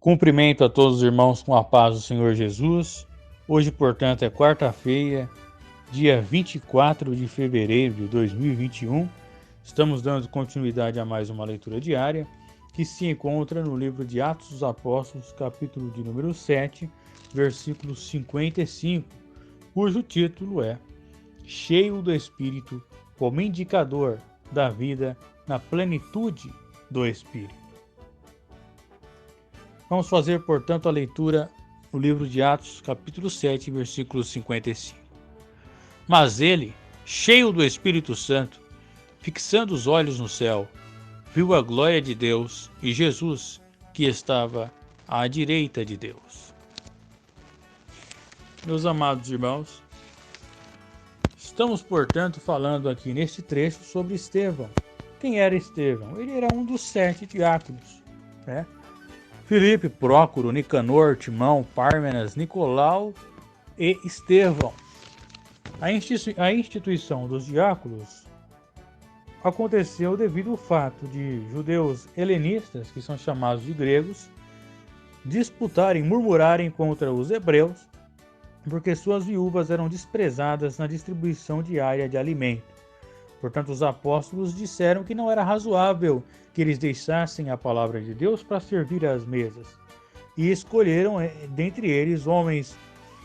Cumprimento a todos os irmãos com a paz do Senhor Jesus. Hoje, portanto, é quarta-feira, dia 24 de fevereiro de 2021. Estamos dando continuidade a mais uma leitura diária que se encontra no livro de Atos dos Apóstolos, capítulo de número 7, versículo 55, cujo título é Cheio do Espírito como indicador da vida na plenitude do Espírito. Vamos fazer, portanto, a leitura no livro de Atos, capítulo 7, versículo 55. Mas ele, cheio do Espírito Santo, fixando os olhos no céu, viu a glória de Deus e Jesus, que estava à direita de Deus. Meus amados irmãos, estamos, portanto, falando aqui neste trecho sobre Estevão. Quem era Estevão? Ele era um dos 7 diáconos, né? Filipe, Prócoro, Nicanor, Timão, Pármenas, Nicolau e Estevão. A instituição dos diáconos aconteceu devido ao fato de judeus helenistas, que são chamados de gregos, disputarem, murmurarem contra os hebreus, porque suas viúvas eram desprezadas na distribuição diária de alimento. Portanto, os apóstolos disseram que não era razoável que eles deixassem a palavra de Deus para servir às mesas. E escolheram, dentre eles,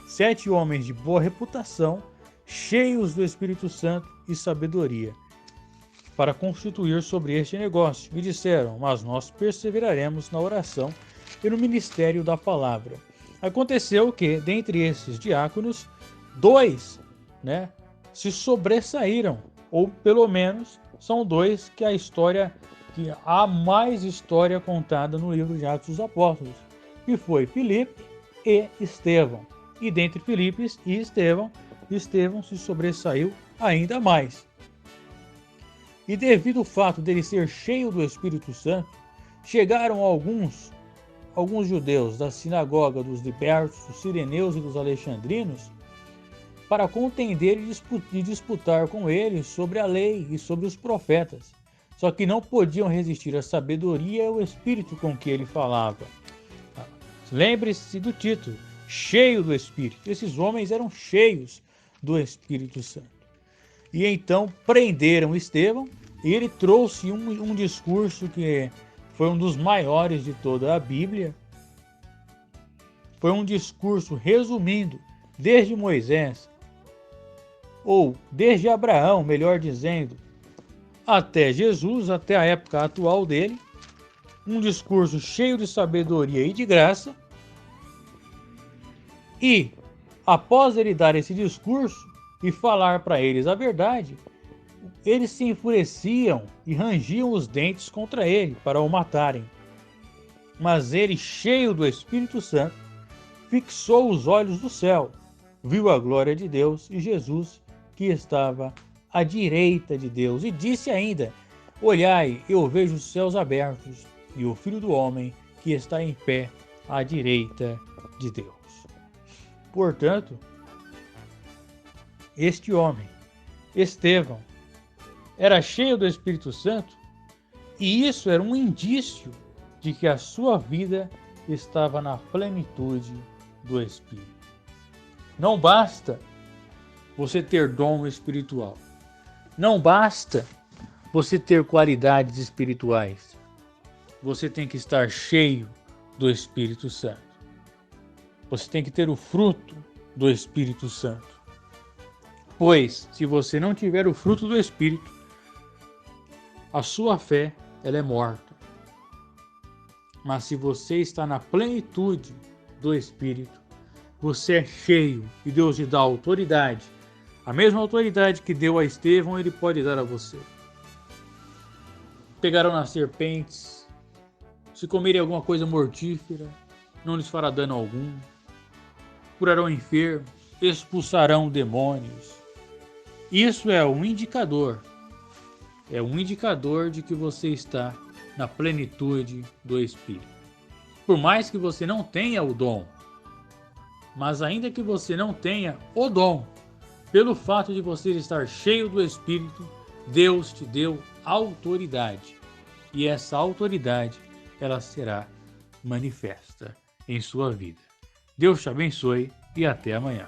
7 homens de boa reputação, cheios do Espírito Santo e sabedoria, para constituir sobre este negócio. E disseram, mas nós perseveraremos na oração e no ministério da palavra. Aconteceu que, dentre esses diáconos, 2, se sobressaíram, ou pelo menos são 2 que há mais história contada no livro de Atos dos Apóstolos, que foi Filipe e Estevão. E dentre Filipe e Estevão se sobressaiu ainda mais. E devido ao fato dele ser cheio do Espírito Santo, chegaram alguns judeus da sinagoga dos libertos, dos sireneus e dos alexandrinos, para contender e disputar com ele sobre a lei e sobre os profetas. Só que não podiam resistir à sabedoria e ao espírito com que ele falava. Lembre-se do título, cheio do Espírito. Esses homens eram cheios do Espírito Santo. E então prenderam Estevão e ele trouxe um discurso que foi um dos maiores de toda a Bíblia. Foi um discurso resumindo desde Moisés, ou desde Abraão, melhor dizendo, até Jesus, até a época atual dele, um discurso cheio de sabedoria e de graça. E, após ele dar esse discurso e falar para eles a verdade, eles se enfureciam e rangiam os dentes contra ele para o matarem. Mas ele, cheio do Espírito Santo, fixou os olhos do céu, viu a glória de Deus e Jesus, que estava à direita de Deus, e disse ainda, olhai, eu vejo os céus abertos e o Filho do Homem que está em pé à direita de Deus. Portanto, este homem, Estevão, era cheio do Espírito Santo, e isso era um indício de que a sua vida estava na plenitude do Espírito. Não basta você ter dom espiritual. Não basta você ter qualidades espirituais. Você tem que estar cheio do Espírito Santo. Você tem que ter o fruto do Espírito Santo. Pois, se você não tiver o fruto do Espírito, a sua fé ela é morta. Mas se você está na plenitude do Espírito, você é cheio e Deus lhe dá autoridade. A mesma autoridade que deu a Estevão, ele pode dar a você. Pegarão nas serpentes, se comerem alguma coisa mortífera, não lhes fará dano algum. Curarão enfermos, expulsarão demônios. Isso é um indicador. É um indicador de que você está na plenitude do Espírito. Por mais que você não tenha o dom, mas ainda que você não tenha o dom, pelo fato de você estar cheio do Espírito, Deus te deu autoridade. E essa autoridade, ela será manifesta em sua vida. Deus te abençoe e até amanhã.